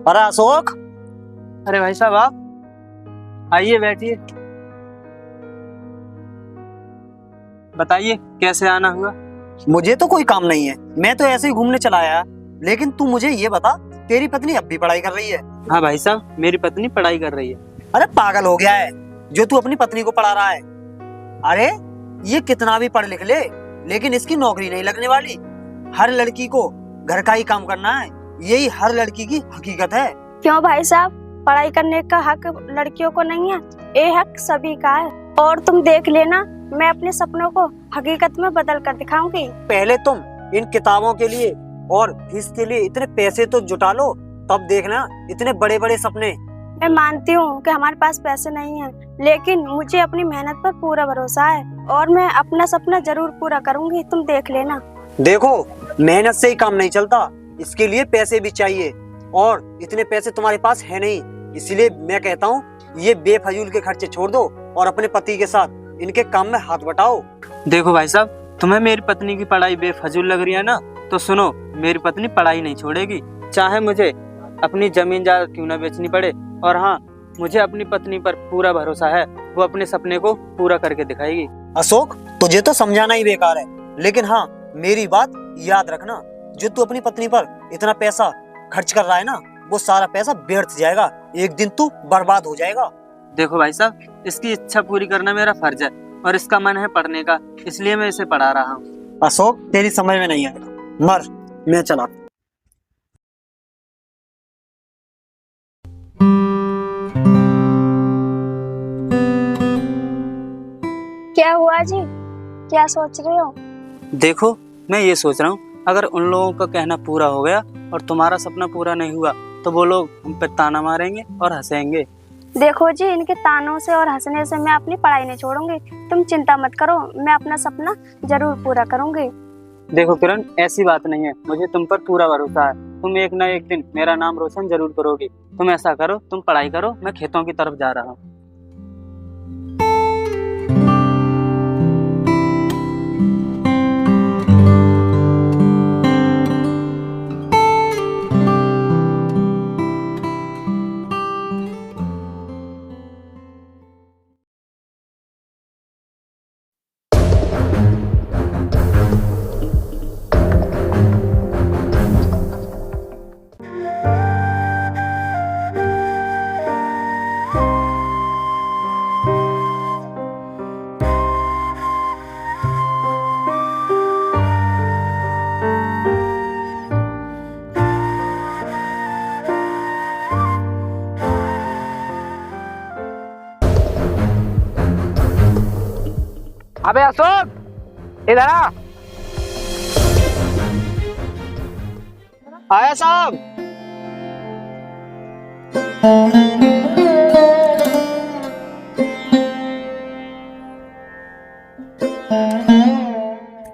अरे अशोक। अरे भाई साहब आप आइए बैठिए। बताइए कैसे आना हुआ। मुझे तो कोई काम नहीं है, मैं तो ऐसे ही घूमने चला आया। लेकिन तू मुझे ये बता, तेरी पत्नी अब भी पढ़ाई कर रही है? हाँ भाई साहब, मेरी पत्नी पढ़ाई कर रही है। अरे पागल हो गया है जो तू अपनी पत्नी को पढ़ा रहा है। अरे ये कितना भी पढ़ लिख ले, लेकिन इसकी नौकरी नहीं लगने वाली। हर लड़की को घर का ही काम करना है, यही हर लड़की की हकीकत है। क्यों भाई साहब, पढ़ाई करने का हक लड़कियों को नहीं है? ये हक सभी का है। और तुम देख लेना, मैं अपने सपनों को हकीकत में बदल कर दिखाऊंगी। पहले तुम इन किताबों के लिए और फीस के लिए इतने पैसे तो जुटा लो, तब देखना इतने बड़े बड़े सपने। मैं मानती हूँ कि हमारे पास पैसे नहीं हैं, लेकिन मुझे अपनी मेहनत पर पूरा भरोसा है और मैं अपना सपना जरूर पूरा करूंगी। तुम देख लेना। देखो, मेहनत से ही काम नहीं चलता, इसके लिए पैसे भी चाहिए और इतने पैसे तुम्हारे पास है नहीं। इसलिए मैं कहता हूँ ये बेफजूल के खर्चे छोड़ दो और अपने पति के साथ इनके काम में हाथ बटाओ। देखो भाई साहब, तुम्हें मेरी पत्नी की पढ़ाई बेफजूल लग रही है ना, तो सुनो, मेरी पत्नी पढ़ाई नहीं छोड़ेगी, चाहे मुझे अपनी जमीन जायदाद क्यों ना बेचनी पड़े। और हाँ, मुझे अपनी पत्नी पर पूरा भरोसा है, वो अपने सपने को पूरा करके दिखाएगी। अशोक, तुझे तो समझाना ही बेकार है, लेकिन हाँ मेरी बात याद रखना, जो तू अपनी पत्नी पर इतना पैसा खर्च कर रहा है ना, वो सारा पैसा व्यर्थ जाएगा। एक दिन तू बर्बाद हो जाएगा। देखो भाई साहब, इसकी इच्छा पूरी करना मेरा फर्ज है और इसका मन है पढ़ने का, इसलिए मैं इसे पढ़ा रहा हूँ। अशोक, तेरी समझ में नहीं आएगा, मर, मैं चला। क्या हुआ जी, क्या सोच रहे हो? देखो, मैं ये सोच रहा हूँ, अगर उन लोगों का कहना पूरा हो गया और तुम्हारा सपना पूरा नहीं हुआ, तो वो लोग हम पे ताना मारेंगे और हंसेंगे। देखो जी, इनके तानों से और हंसने से मैं अपनी पढ़ाई नहीं छोड़ूंगी। तुम चिंता मत करो, मैं अपना सपना जरूर पूरा करूंगी। देखो किरण, ऐसी बात नहीं है, मुझे तुम पर पूरा भरोसा है। तुम एक ना एक दिन मेरा नाम रोशन जरूर करोगी। तुम ऐसा करो, तुम पढ़ाई करो, मैं खेतों की तरफ जा रहा हूँ। अबे अशोक, इधर आ। आया साहब।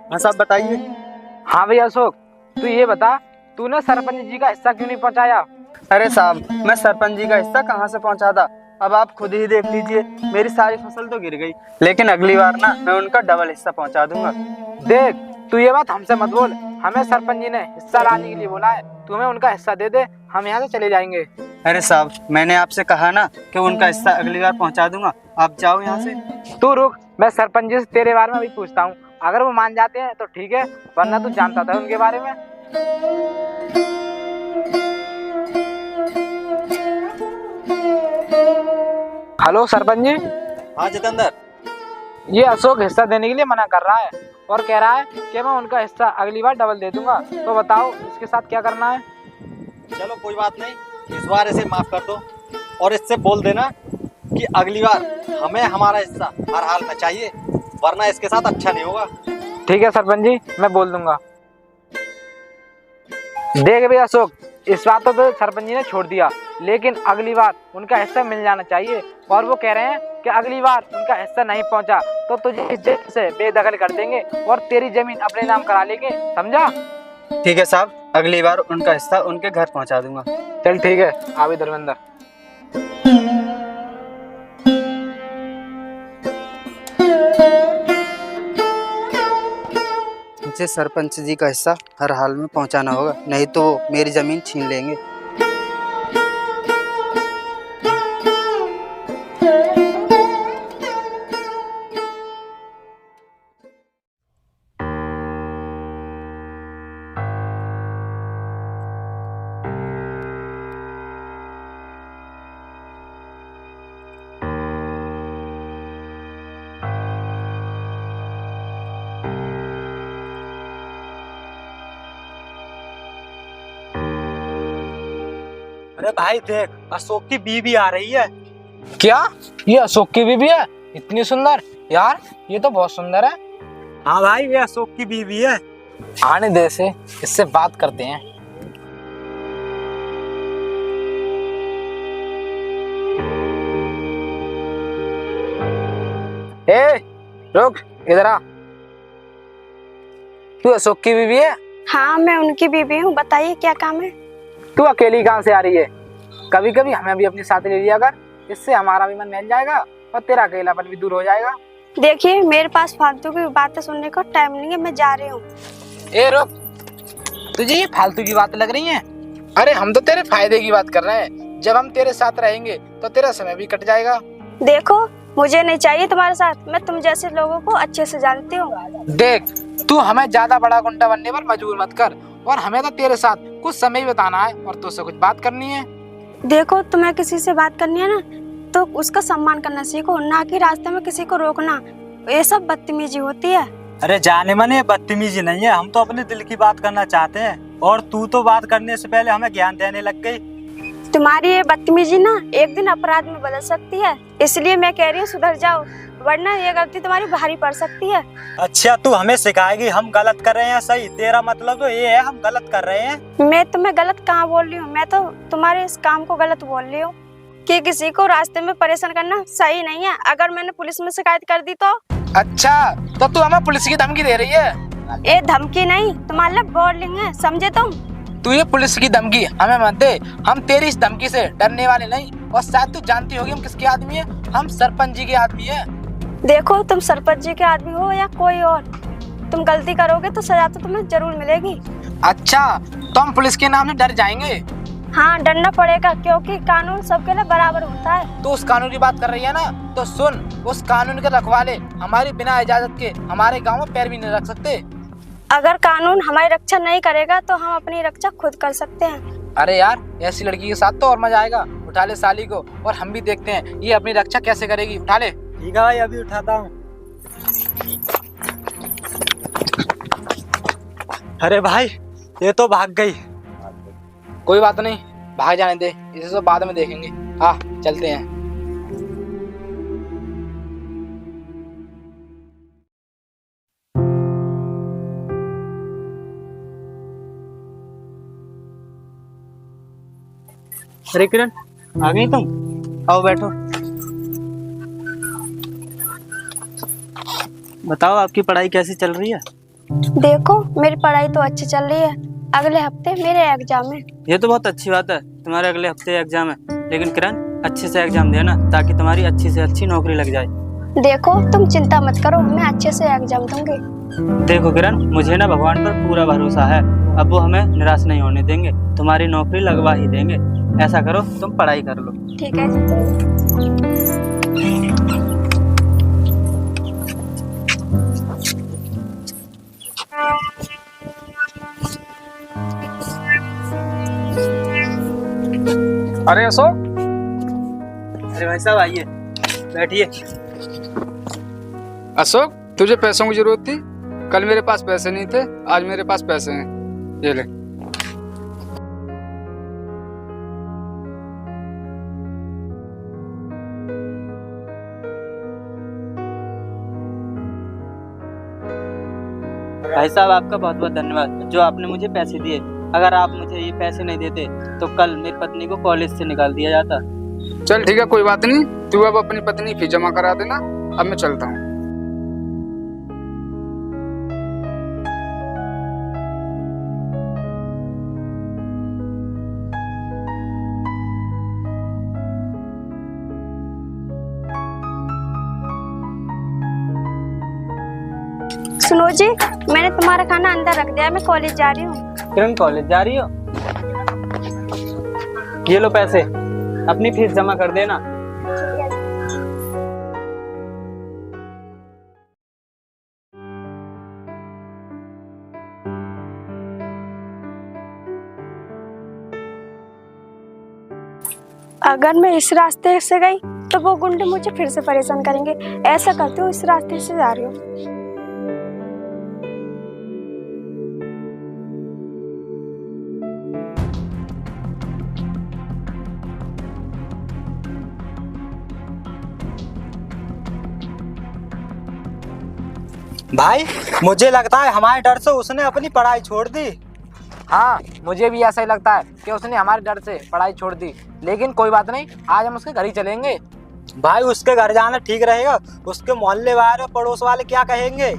हाँ साहब, बताइए। हाँ भाई अशोक, तू ये बता, तूने सरपंच जी का हिस्सा क्यों नहीं पहुंचाया? अरे साहब, मैं सरपंच जी का हिस्सा कहाँ से पहुँचा था? अब आप खुद ही देख लीजिए, मेरी सारी फसल तो गिर गई, लेकिन अगली बार ना मैं उनका डबल हिस्सा पहुँचा दूंगा। देख, तू ये बात हमसे मत बोल, हमें सरपंच जी ने हिस्सा लाने के लिए बोला है। तू हमें उनका हिस्सा दे दे, हम यहाँ से चले जाएंगे। अरे साहब, मैंने आपसे कहा ना कि उनका हिस्सा अगली बार पहुँचा दूंगा, आप जाओ यहाँ से। तू रुक, मैं सरपंच जी से तेरे बारे में अभी पूछता हूँ। अगर वो मान जाते हैं तो ठीक है, वरना तू जानता था उनके बारे में। हेलो सरपंच जी। हाँ जितेंद्र। ये अशोक हिस्सा देने के लिए मना कर रहा है और कह रहा है कि मैं उनका हिस्सा अगली बार डबल दे दूंगा। तो बताओ इसके साथ क्या करना है? चलो कोई बात नहीं, इस बार इसे माफ कर दो और इससे बोल देना कि अगली बार हमें हमारा हिस्सा हर हाल में चाहिए, वरना इसके साथ अच्छा नहीं होगा। ठीक है सरपंच जी, मैं बोल दूंगा। देख भैया अशोक, इस बात तो सरपंच जी ने छोड़ दिया, लेकिन अगली बार उनका हिस्सा मिल जाना चाहिए। और वो कह रहे हैं कि अगली बार उनका हिस्सा नहीं पहुंचा तो तुझे इस जगह से बेदखल कर देंगे और तेरी जमीन अपने नाम करा लेंगे, समझा? ठीक है साहब, अगली बार उनका हिस्सा उनके घर पहुँचा दूंगा। चल ठीक है, आप इधर अंदर। मुझे सरपंच जी का हिस्सा हर हाल में पहुंचाना होगा, नहीं तो वो मेरी जमीन छीन लेंगे। अरे भाई देख, अशोक की बीवी आ रही है। क्या ये अशोक की बीवी है? इतनी सुंदर? यार ये तो बहुत सुंदर है। हाँ भाई, ये अशोक की बीवी है। आने दे से, इससे बात करते हैं। ए रुक, इधर आ। तू अशोक की बीवी है? हाँ, मैं उनकी बीवी हूँ। बताइए क्या काम है? तू अकेली कहाँ से आ रही है? कभी कभी हमें भी अपनी साथ ले लिया कर, इससे हमारा भी मन मिल जाएगा और तेरा अकेलापन भी दूर हो जाएगा। देखिए, मेरे पास फालतू की बातें सुनने का टाइम नहीं है, मैं जा रही हूँ। ए रुक, तुझे ये फालतू की बात लग रही है? अरे हम तो तेरे फायदे की बात कर रहे हैं। जब हम तेरे साथ रहेंगे तो तेरा समय भी कट जाएगा। देखो, मुझे नहीं चाहिए तुम्हारे साथ। मैं तुम जैसे लोगों को अच्छे से जानती हूँ। देख, तू हमें ज्यादा बड़ा गुंडा बनने पर मजबूर मत कर, और हमें तो तेरे साथ कुछ समय बिताना है और तुझसे कुछ बात करनी है। देखो, तुम्हें किसी से बात करनी है ना, तो उसका सम्मान करना सीखो, ना कि रास्ते में किसी को रोकना। ये सब बदतमीजी होती है। अरे जाने मने, बदतमीजी नहीं है, हम तो अपने दिल की बात करना चाहते हैं, और तू तो बात करने से पहले हमें ज्ञान देने लग गई। तुम्हारी ये बदतमीजी ना एक दिन अपराध में बदल सकती है, इसलिए मैं कह रही हूँ सुधर जाओ, वरना ये गलती तुम्हारी भारी पड़ सकती है। अच्छा, तू हमें सिखाएगी हम गलत कर रहे हैं सही? तेरा मतलब तो ये है हम गलत कर रहे हैं? मैं तुम्हें गलत कहाँ बोल रही हूँ? मैं तो तुम्हारे इस काम को गलत बोल रही हूँ कि किसी को रास्ते में परेशान करना सही नहीं है। अगर मैंने पुलिस में शिकायत कर दी तो? अच्छा, तो तू हमें पुलिस की धमकी दे रही है? ये धमकी नहीं, तुम्हारे लिए वार्निंग है, समझे तुम? तू ये पुलिस की धमकी हमें मत दे। हम तेरी इस धमकी से डरने वाले नहीं, और शायद तू जानती होगी हम किसके आदमी है। हम सरपंच जी के आदमी है। देखो, तुम सरपंच जी के आदमी हो या कोई और, तुम गलती करोगे तो सजा तो तुम्हें जरूर मिलेगी। अच्छा, तो हम पुलिस के नाम से डर जाएंगे? हाँ, डरना पड़ेगा, क्योंकि कानून सबके लिए बराबर होता है। तो उस कानून की बात कर रही है ना, तो सुन, उस कानून के रखवाले हमारी बिना इजाजत के हमारे गांव में पैर भी नहीं रख सकते। अगर कानून हमारी रक्षा नहीं करेगा तो हम अपनी रक्षा खुद कर सकते हैं। अरे यार, ऐसी लड़की के साथ तो और मजा आएगा। उठा ले साली को, और हम भी देखते हैं ये अपनी रक्षा कैसे करेगी। उठा ले। ठीक है भाई, अभी उठाता हूँ। अरे भाई, ये तो भाग गई। कोई बात नहीं, भाग जाने दे, इसे तो बाद में देखेंगे। हाँ, चलते हैं। अरे किरण, आ गई तुम? आओ बैठो। बताओ, आपकी पढ़ाई कैसी चल रही है? देखो, मेरी पढ़ाई तो अच्छी चल रही है। अगले हफ्ते मेरे एग्जाम है। ये तो बहुत अच्छी बात है, तुम्हारे अगले हफ्ते एग्जाम है। लेकिन किरण, अच्छे से एग्जाम देना ताकि तुम्हारी अच्छी से अच्छी नौकरी लग जाए। देखो, तुम चिंता मत करो, मैं अच्छे से एग्जाम दूंगी। देखो किरण, मुझे ना भगवान पर पूरा भरोसा है। अब वो हमें निराश नहीं होने देंगे, तुम्हारी नौकरी लगवा ही देंगे। ऐसा करो, तुम पढ़ाई कर लो। ठीक है जी। अरे अशोक, अरे भाई साहब, आइए, बैठिए। अशोक, तुझे पैसों की जरूरत थी? कल मेरे पास पैसे नहीं थे, आज मेरे पास पैसे हैं, ये ले। भाई साहब, आपका बहुत बहुत धन्यवाद जो आपने मुझे पैसे दिए। अगर आप मुझे ये पैसे नहीं देते तो कल मेरी पत्नी को कॉलेज से निकाल दिया जाता। चल ठीक है, कोई बात नहीं, तू अब अपनी पत्नी की फीस जमा करा देना। अब मैं चलता हूँ। सुनो जी, मैंने तुम्हारा खाना अंदर रख दिया, मैं कॉलेज जा रही हूँ। किरण, कॉलेज जा रही हो? ये लो पैसे, अपनी फीस जमा कर देना। अगर मैं इस रास्ते से गई तो वो गुंडे मुझे फिर से परेशान करेंगे। ऐसा करती हूँ, इस रास्ते से जा रही हूँ। भाई मुझे लगता है हमारे डर से उसने अपनी पढ़ाई छोड़ दी। हाँ, मुझे भी ऐसा ही लगता है कि उसने हमारे डर से पढ़ाई छोड़ दी। लेकिन कोई बात नहीं, आज हम उसके घर ही चलेंगे। भाई उसके घर जाना ठीक रहेगा, उसके मोहल्ले वाले पड़ोस वाले क्या कहेंगे?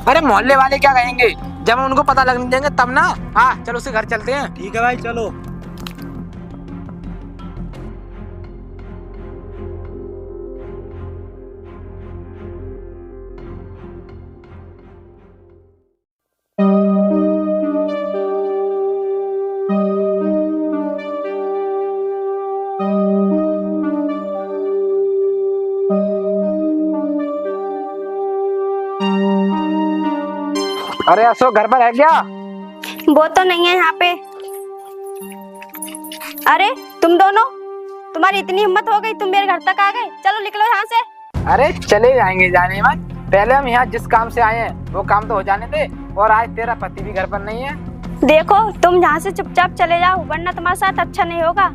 अरे मोहल्ले वाले क्या कहेंगे, जब हम उनको पता लगने देंगे तब ना। हाँ चलो उसके घर चलते हैं। ठीक है भाई चलो। अरे अशोक घर पर है क्या? वो तो नहीं है यहाँ पे। अरे तुम दोनों, तुम्हारी इतनी हिम्मत हो गई, तुम मेरे घर तक आ गए। चलो निकलो यहाँ से। अरे चले जाएंगे, जाने मत। पहले हम यहाँ जिस काम से आए हैं वो काम तो हो जाने दे। और आज तेरा पति भी घर पर नहीं है। देखो तुम यहाँ से चुपचाप चले जाओ, वरना तुम्हारे साथ अच्छा नहीं होगा।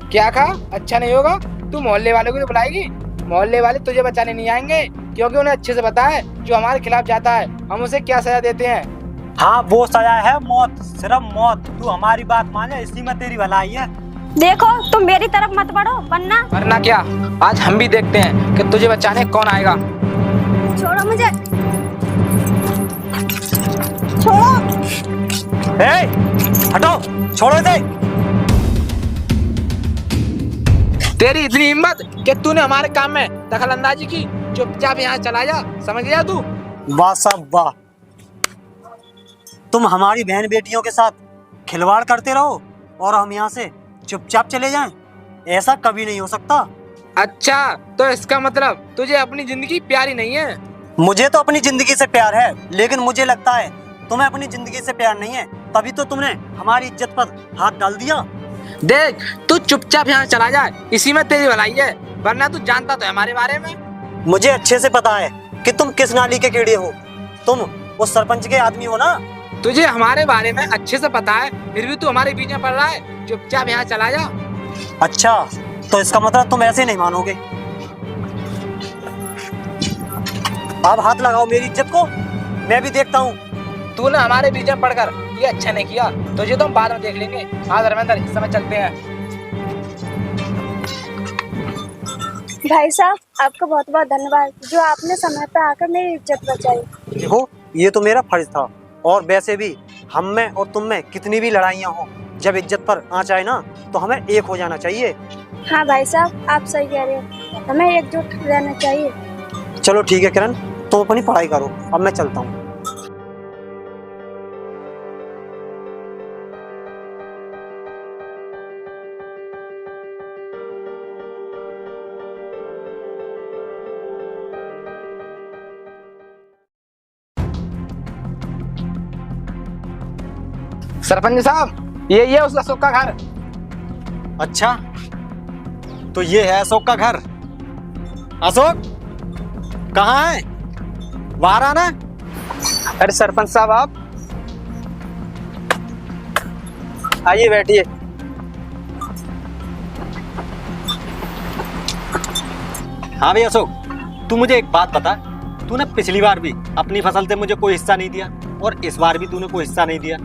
क्या कहा? अच्छा नहीं होगा? तू मोहल्ले वालों को तो बुलाएगी? मोहल्ले वाले तुझे बचाने नहीं आएंगे, क्योंकि उन्हें अच्छे से पता है जो हमारे खिलाफ जाता है हम उसे क्या सजा देते हैं। हाँ वो सजा है मौत, सिर्फ मौत। तू हमारी बात माने, इसी में तेरी भलाई है। देखो तुम मेरी तरफ मत बढ़ो, वरना क्या, आज हम भी देखते हैं कि तुझे बचाने कौन आएगा। छोड़ो मुझे, छोड़ो। ए, हटो, छोड़ो इसे। तेरी इतनी हिम्मत कि तूने हमारे काम में दखल अंदाजी की। चुपचाप यहाँ चला जा, समझ गया तू? वाह साहब वाह, तुम हमारी बहन बेटियों के साथ खिलवाड़ करते रहो और हम यहाँ से चुपचाप चले जाएं, ऐसा कभी नहीं हो सकता। अच्छा, तो इसका मतलब तुझे अपनी जिंदगी प्यारी नहीं है? मुझे तो अपनी जिंदगी से प्यार है, लेकिन मुझे लगता है तुम्हें अपनी जिंदगी से प्यार नहीं है, तभी तो तुमने हमारी इज्जत पर हाथ डाल दिया। देख, तू चुपचाप यहाँ चला जा, इसी में तेरी भलाई है। वरना तू जानता तो है हमारे बारे में। मुझे अच्छे से पता है कि तुम किस नाली के कीड़े हो। तुम उस सरपंच के आदमी हो ना। तुझे हमारे बारे में अच्छे से पता है, फिर भी तू हमारे बीच में पड़ रहा है। चुपचाप यहाँ चला जा। अच्छा, तो इसका मतलब तुम ऐसे नहीं मानोगे। अब हाथ लगाओ मेरी इज्जत को, मैं भी देखता हूँ। तूने हमारे बीच में पड़कर ये अच्छा नहीं किया, तुझे तो हम बाद में देख लेंगे। आज धर्मेंद्र, इस समय चलते हैं। भाई साहब आपका बहुत बहुत धन्यवाद, जो आपने समय पर आकर मेरी इज्जत बचाई। देखो ये तो मेरा फर्ज था, और वैसे भी हम में और तुम में कितनी भी लड़ाइयाँ हो, जब इज्जत पर आँच आए ना तो हमें एक हो जाना चाहिए। हाँ भाई साहब आप सही कह रहे हो, हमें एकजुट रहना चाहिए। चलो ठीक है किरण, तुम अपनी पढ़ाई करो, अब मैं चलता हूँ। सरपंच साहब, ये है उस अशोक का घर। अच्छा, तो ये है अशोक का घर। अशोक कहाँ है? बाहर आना। अरे सरपंच साहब आप आइए, बैठिए। हाँ भाई अशोक, तू मुझे एक बात बता। तूने पिछली बार भी अपनी फसल से मुझे कोई हिस्सा नहीं दिया, और इस बार भी तूने कोई हिस्सा नहीं दिया।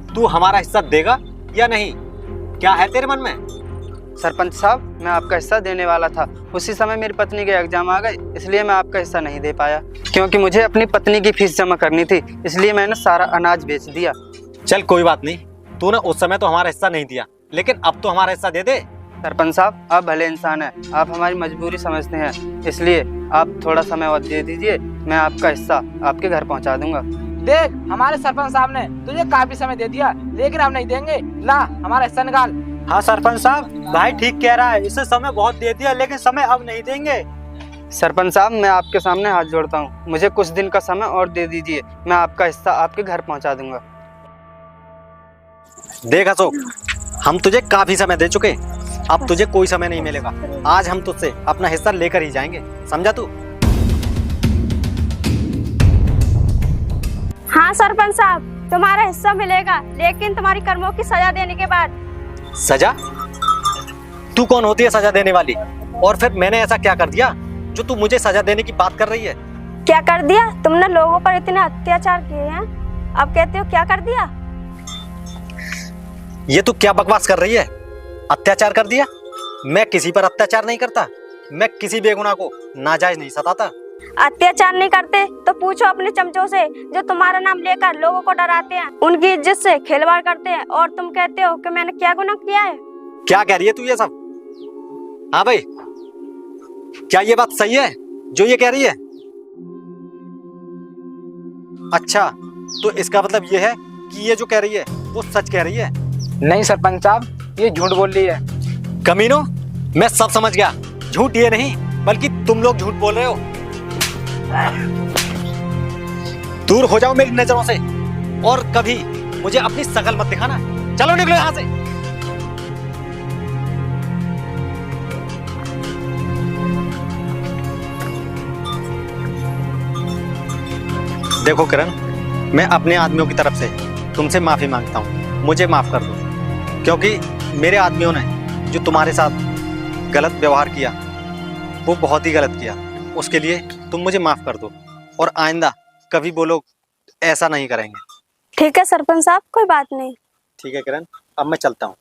तू हमारा हिस्सा देगा या नहीं? क्या है तेरे मन में? सरपंच साहब, मैं आपका हिस्सा देने वाला था, उसी समय मेरी पत्नी के एग्जाम आ गए, इसलिए मैं आपका हिस्सा नहीं दे पाया। क्योंकि मुझे अपनी पत्नी की फीस जमा करनी थी, इसलिए मैंने सारा अनाज बेच दिया। चल कोई बात नहीं, तूने उस समय तो हमारा हिस्सा नहीं दिया, लेकिन अब तो हमारा हिस्सा दे दे। सरपंच साहब, आप भले इंसान हैं, आप हमारी मजबूरी समझते हैं, इसलिए आप थोड़ा समय और दे दीजिए, मैं आपका हिस्सा आपके घर पहुंचा दूंगा। देख, हमारे सरपंच साहब ने तुझे काफी समय दे दिया, लेकिन हम नहीं देंगे। ला हमारा हिस्सा निकाल। हाँ सरपंच साहब, भाई ठीक कह रहा है, इसे समय बहुत दे दिया, लेकिन समय अब नहीं देंगे। सरपंच साहब, मैं आपके सामने हाथ जोड़ता हूँ, मुझे कुछ दिन का समय और दे दीजिए, मैं आपका हिस्सा आपके घर पहुँचा दूंगा। देख अशोक, हम तुझे काफी समय दे चुके, अब तुझे कोई समय नहीं मिलेगा। आज हम तुझसे अपना हिस्सा लेकर ही जाएंगे, समझा तू? हाँ सरपंच साहब, तुम्हारा हिस्सा मिलेगा, लेकिन तुम्हारी कर्मों की सजा देने के बाद। सजा? तू कौन होती है सजा देने वाली? और फिर मैंने ऐसा क्या कर दिया जो तू मुझे सजा देने की बात कर रही है? क्या कर दिया तुमने? लोगों पर इतने अत्याचार किए हैं, अब कहते हो क्या कर दिया? ये तू क्या बकवास कर रही है? अत्याचार कर दिया? मैं किसी पर अत्याचार नहीं करता। मैं किसी बेगुनाह को नाजायज नहीं सताता। अत्याचार नहीं करते तो पूछो अपने चमचों से जो तुम्हारा नाम लेकर लोगों को डराते हैं, उनकी इज्जत से खिलवाड़ करते हैं, और तुम कहते हो कि मैंने क्या गुनाह किया है? क्या कह रही है तू ये सब? हाँ भाई, क्या ये बात सही है जो ये कह रही है? अच्छा, तो इसका मतलब ये है कि ये जो कह रही है वो सच कह रही है? नहीं सरपंच साहब, ये झूठ बोल रही है। कमीनो, मैं सब समझ गया। झूठ ये नहीं बल्कि तुम लोग झूठ बोल रहे हो। दूर हो जाओ मेरी नजरों से, और कभी मुझे अपनी शकल मत दिखाना। चलो निकलो यहां से। देखो किरण, मैं अपने आदमियों की तरफ से तुमसे माफी मांगता हूँ। मुझे माफ कर दो, क्योंकि मेरे आदमियों ने जो तुम्हारे साथ गलत व्यवहार किया वो बहुत ही गलत किया। उसके लिए तुम मुझे माफ कर दो, और आइंदा कभी वो लोग ऐसा नहीं करेंगे। ठीक है सरपंच साहब, कोई बात नहीं। ठीक है किरण, अब मैं चलता हूँ।